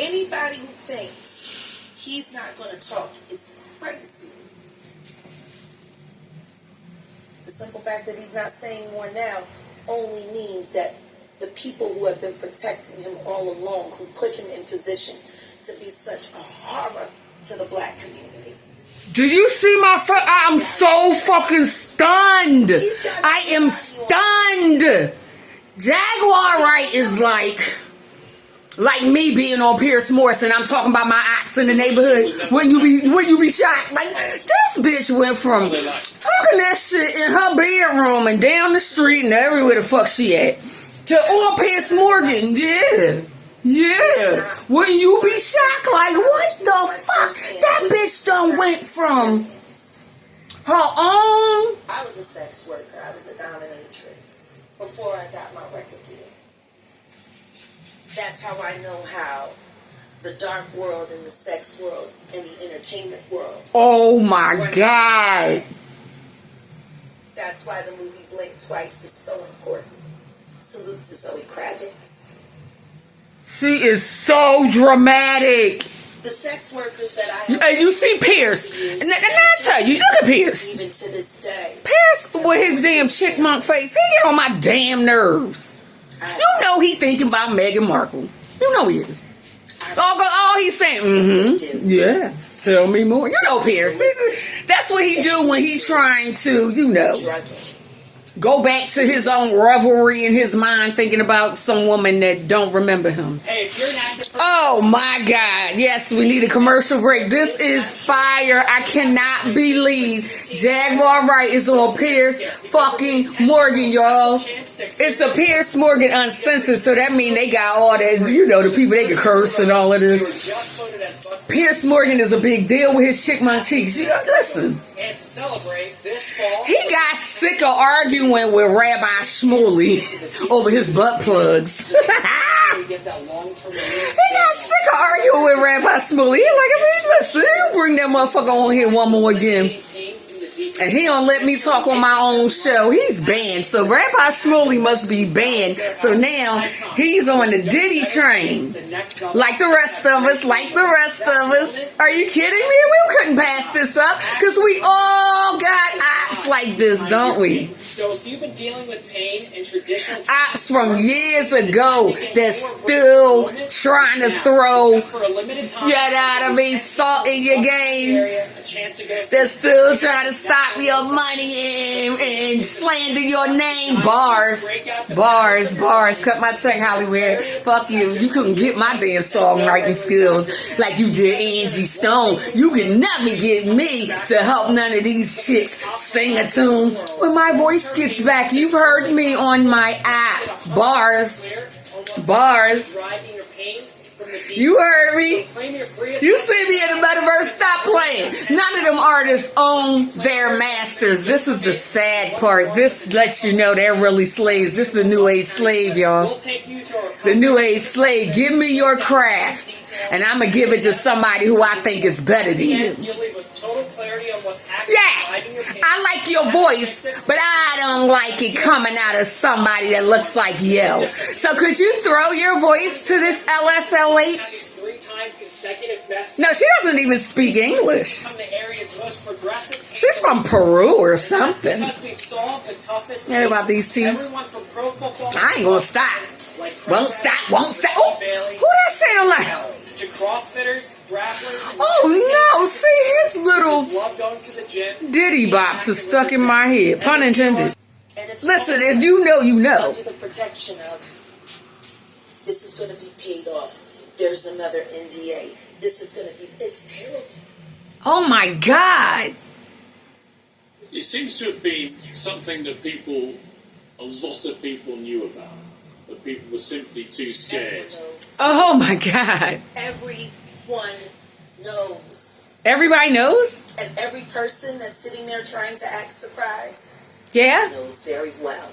Anybody who thinks he's not going to talk is crazy. The simple fact that he's not saying more now only means that the people who have been protecting him all along, who put him in position to be such a horror to the black community. Do you see my son? I'm so fucking stunned. I am stunned. Jaguar Wright is like me being on Pierce Morrison. I'm talking about my ops in the neighborhood. When you be shocked? Like, this bitch went from talking that shit in her bedroom and down the street and everywhere the fuck she at to on Pierce Morgan. Yeah. Wouldn't you be shocked? Like, what the fuck? That bitch done went from her own. I was a sex worker. I was a dominatrix before I got my record deal. That's how I know how the dark world and the sex world and the entertainment world. Oh my God. That's why the movie Blink Twice is so important. Salute to Zoe Kravitz. She is so dramatic. The sex workers that I have. And you see Pierce. And I tell you, look at Pierce. Even to this day. Pierce with his damn chickmunk face. He get on my damn nerves. You know he thinking about Meghan Markle. You know he is. All he's saying, yeah, tell me more. You know Pierce. That's what he do when he trying to, go back to his own revelry in his mind, thinking about some woman that don't remember him. Hey, if you're an active person, oh my God. Yes, we need a commercial break. This is fire. I cannot believe Jaguar Wright is on Pierce fucking Morgan, y'all. It's a Pierce Morgan uncensored, so that means they got all that, the people they can curse and all of this. Pierce Morgan is a big deal with his chickmunk cheeks. Listen. And to celebrate this fall, he got sick of arguing with Rabbi Shmuley over his butt plugs. He got sick of arguing with Rabbi Shmuley. He's like, listen, you bring that motherfucker on here one more again. And he don't let me talk on my own show. He's banned. So Rabbi Shmuley must be banned. So now he's on the Diddy train. Like the rest of us. Are you kidding me? We couldn't pass this up. Because we all got ops like this, don't we? So if you've been dealing with pain and traditional ops from years ago that's still trying to throw salt in your game. They're still trying to stop your money and slander your name. Bars. Cut my check, Hollywood. Fuck you. You couldn't get my damn songwriting skills like you did Angie Stone. You can never get me to help none of these chicks sing a tune when my voice gets back. You've heard me on my app. Bars. You heard me. You see me in the metaverse. Stop playing. None of them artists own their masters. This is the sad part. This lets you know they're really slaves. This is a new age slave, y'all. The new age slave. Give me your craft, and I'm gonna give it to somebody who I think is better than you. I like your voice, but I don't like it coming out of somebody that looks like yo. So could you throw your voice to this LSLH? No, she doesn't even speak English. She's from Peru or something. Hear about these two? I ain't gonna stop. Won't stop. Oh, who that sound like? To CrossFitters, grapplers. Oh no! See, his little Diddy bops are stuck in my head. Pun intended. Listen, if you know, you know. Under the protection of this is going to be paid off. There's another NDA. This is going to be. It's terrible. Oh my God! It seems to have been something that a lot of people knew about. But people were simply too scared. Oh my God. Everyone knows. Everybody knows? And every person that's sitting there trying to act surprised knows very well.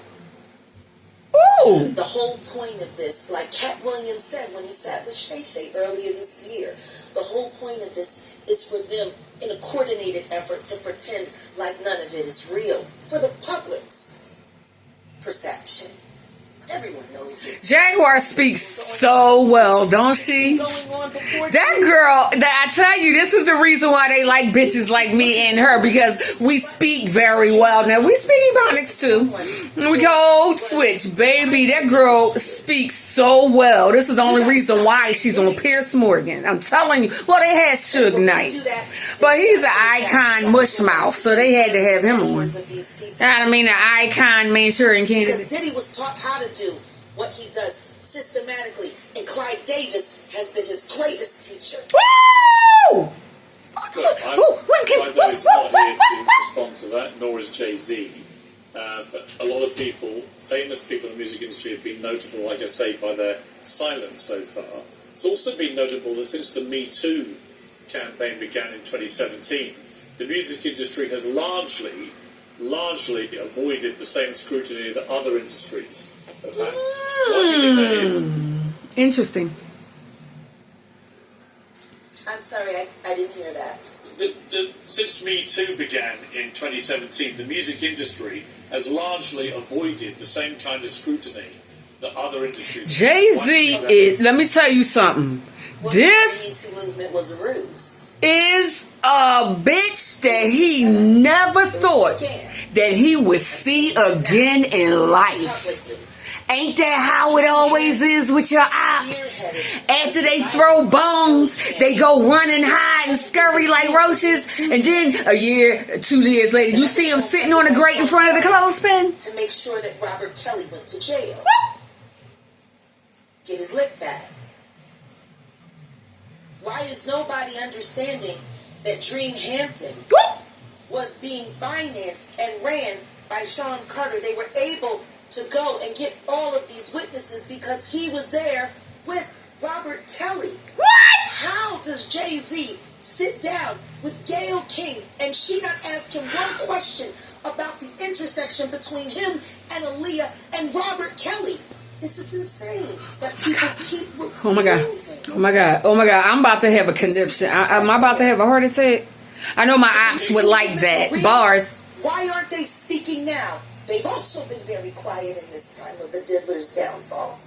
Ooh. The whole point of this, like Cat Williams said when he sat with Shay Shay earlier this year, the whole point of this is for them in a coordinated effort to pretend like none of it is real for the public's perception. Everyone knows it. Jaguar speaks so well, don't she? before. That girl, I tell you, this is the reason why they like bitches like me and her, because we speak very well. Now, we speak Ebonics too. We code switch, baby. That girl speaks so well. This is the only reason why she's on Piers Morgan. I'm telling you. Well, they had Suge Knight, but he's an icon mush mouth, so they had to have him on. I mean, an icon Manchurian candidate. Because Diddy was taught how to do what he does systematically, and Clyde Davis has been his greatest teacher. Woo! Look, I know he's not here to respond to that, nor is Jay-Z. But a lot of people, famous people in the music industry, have been notable, like I say, by their silence so far. It's also been notable that since the Me Too campaign began in 2017, the music industry has largely avoided the same scrutiny that other industries have had. Why do you think that is? Interesting. I'm sorry, I didn't hear that. Since Me Too began in 2017, the music industry has largely avoided the same kind of scrutiny that other industries have. Jay-Z is, let me tell you something. Well, This the Me Too movement was a ruse. is a bitch that he never thought that he would see again in life. Publicly. Ain't that how it always is with your ops? After they throw bones, they go run and hide and scurry like roaches, and then a year, 2 years later, you see them sitting on a grate in front of the clothespin. To make sure that Robert Kelly went to jail. Get his lick back. Why is nobody understanding that Dream Hampton was being financed and ran by Sean Carter? They were able to go and get all of these witnesses because he was there with Robert Kelly. What? How does Jay-Z sit down with Gayle King and she not ask him one question about the intersection between him and Aaliyah and Robert Kelly? This is insane that people keep Oh my God. Oh my God. Oh my God. I'm about to have a conniption. Am I about to have a heart attack? I know my ops would like that. Bars. Why aren't they speaking now? They've also been very quiet in this time of the Diddler's downfall.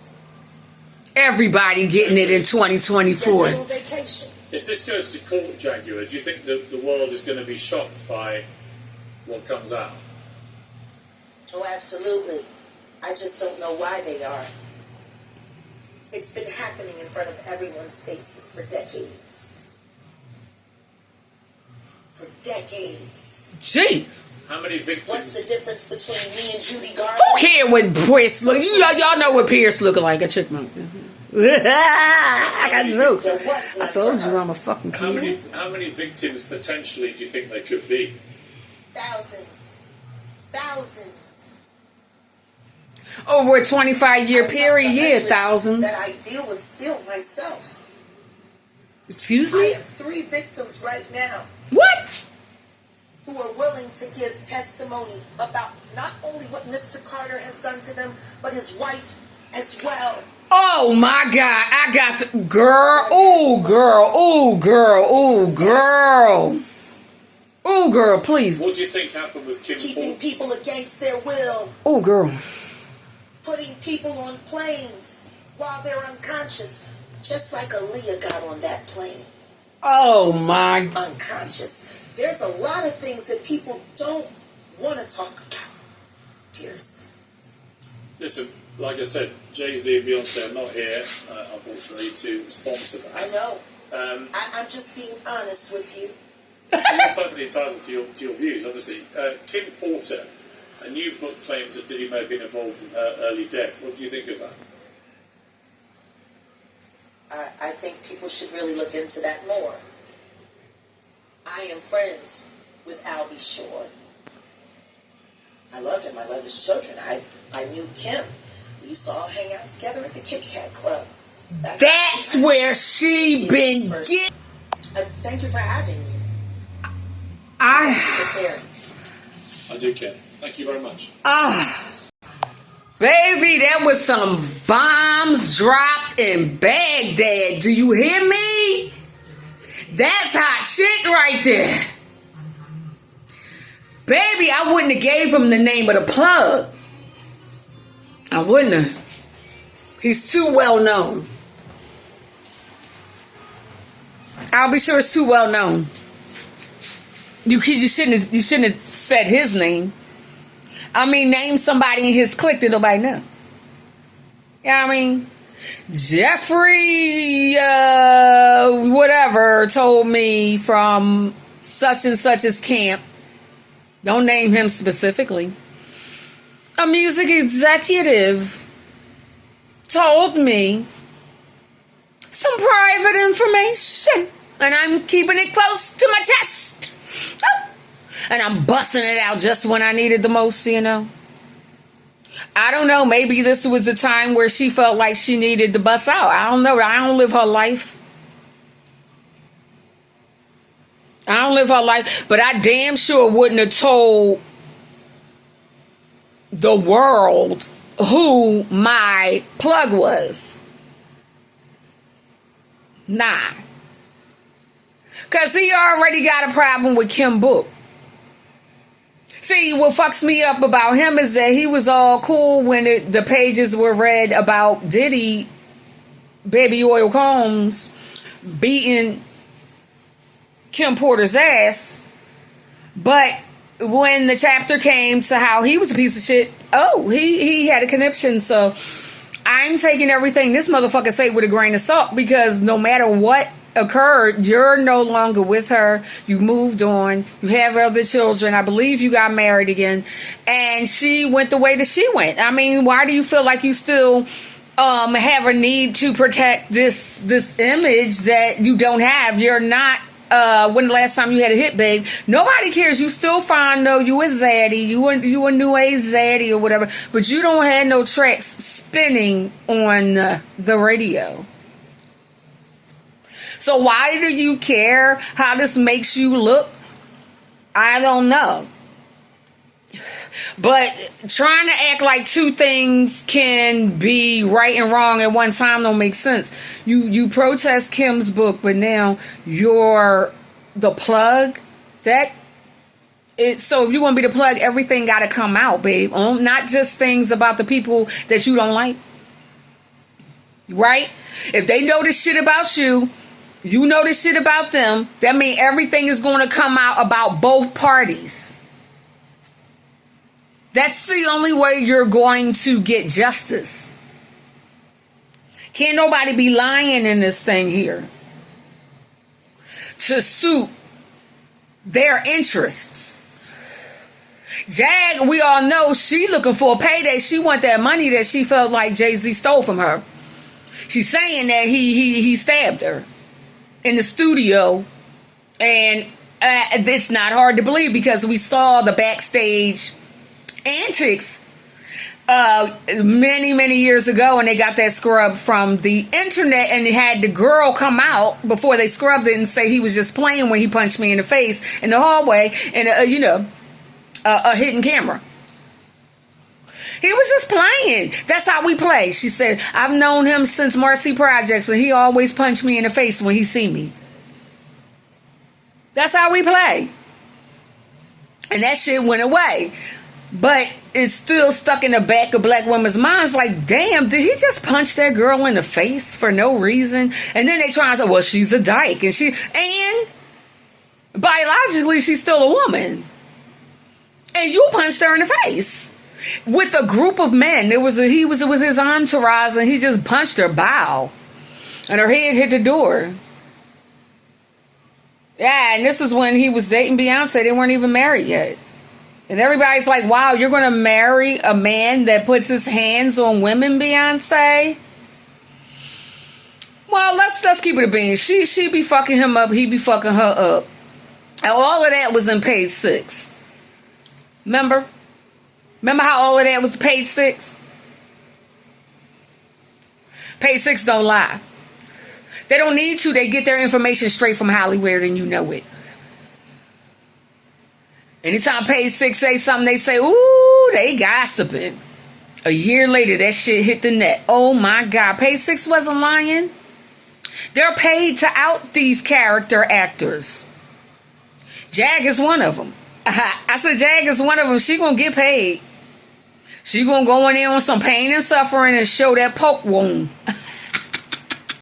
Everybody getting it in 2024. Get a little vacation. If this goes to court, Jaguar, do you think that the world is going to be shocked by what comes out? Oh, absolutely. I just don't know why they are. It's been happening in front of everyone's faces for decades. For decades. Gee. How many victims? What's the difference between me and Judy Garland? Who care what Pierce look? Y'all know what Pierce looking like, a chipmunk. I got jokes. I told you I'm a fucking kid. How many victims potentially do you think there could be? Thousands. Thousands. Over a 25-year period, yeah, thousands. That I deal with still myself. Excuse I me? have 3 victims right now What? who are willing to give testimony about not only what Mr. Carter has done to them, but his wife as well. Oh my God! I got the girl. Oh girl. Oh girl. Oh girl. Oh girl. Please. What do you think happened with Kim Keeping Porter? people against their will. Oh girl. Putting people on planes while they're unconscious. Just like Aaliyah got on that plane. Oh my. Unconscious. There's a lot of things that people don't want to talk about, Pierce. Listen, like I said, Jay-Z and Beyonce are not here, unfortunately, to respond to that. I know. I'm just being honest with you. You're perfectly entitled to your views, obviously. Kim Porter, a new book claims that Diddy may have been involved in her early death. What do you think of that? I think people should really look into that more. I am friends with Albie Shore. I love him. I love his children. I knew Kim. We used to all hang out together at the Kit Kat Club. That's where she been getting. Thank you for having me. I. Thank you for caring. I do care. Thank you very much. Baby, that was some bombs dropped in Baghdad. Do you hear me? That's hot shit right there. Baby, I wouldn't have gave him the name of the plug. I wouldn't have. He's too well known. I'll be sure it's too well known. You shouldn't have said his name. I mean, name somebody in his clique that nobody know. You know what I mean? Jeffrey, whatever, told me from such and such's camp. Don't name him specifically. A music executive told me some private information, and I'm keeping it close to my chest. Oh. And I'm busting it out just when I needed the most, you know. I don't know. Maybe this was a time where she felt like she needed to bust out. I don't know. I don't live her life. But I damn sure wouldn't have told the world who my plug was. Nah. Because he already got a problem with Kim Book. See, what fucks me up about him is that he was all cool when the pages were read about Diddy, Baby Oil Combs, beating Kim Porter's ass. But when the chapter came to how he was a piece of shit, he had a conniption. So I'm taking everything this motherfucker say with a grain of salt, because no matter what occurred, you're no longer with her. You moved on. You have other children. I believe you got married again, and she went the way that she went. I mean, why do you feel like you still have a need to protect this image that you don't have? You're not. When the last time you had a hit, babe? Nobody cares. You still fine though. You a zaddy. You a new age zaddy or whatever. But you don't have no tracks spinning on the radio. So why do you care how this makes you look? I don't know. But trying to act like two things can be right and wrong at one time don't make sense. You protest Kim's book, but now you're the plug. So if you want to be the plug, everything got to come out, babe. Not just things about the people that you don't like. Right? If they know this shit about you, you know this shit about them, that means everything is going to come out about both parties. That's the only way you're going to get justice. Can't nobody be lying in this thing here to suit their interests. Jag, we all know she looking for a payday. She want that money that she felt like Jay-Z stole from her. She's saying that he stabbed her in the studio, and it's not hard to believe because we saw the backstage antics many years ago, and they got that scrub from the internet, and they had the girl come out before they scrubbed it and say he was just playing when he punched me in the face in the hallway, and a hidden camera. He was just playing. That's how we play. She said, I've known him since Marcy Projects, and he always punched me in the face when he see me. That's how we play. And that shit went away. But it's still stuck in the back of black women's minds like, damn, did he just punch that girl in the face for no reason? And then they try and say, well, she's a dyke. And biologically, she's still a woman. And you punched her in the face. With a group of men. He was with his entourage, and he just punched her bow. And her head hit the door. Yeah, and this is when he was dating Beyonce. They weren't even married yet. And everybody's like, wow, you're going to marry a man that puts his hands on women, Beyonce? Well, let's keep it a bean. She be fucking him up. He be fucking her up. And all of that was in page 6. Remember how all of that was page 6? Page 6 don't lie. They don't need to. They get their information straight from Hollywood, and you know it. Anytime page 6 say something, they say, ooh, they gossiping. A year later, that shit hit the net. Oh my God. Page 6 wasn't lying. They're paid to out these character actors. Jag is one of them. I said Jag is one of them. She gonna get paid. She gonna go in there on some pain and suffering and show that poke wound.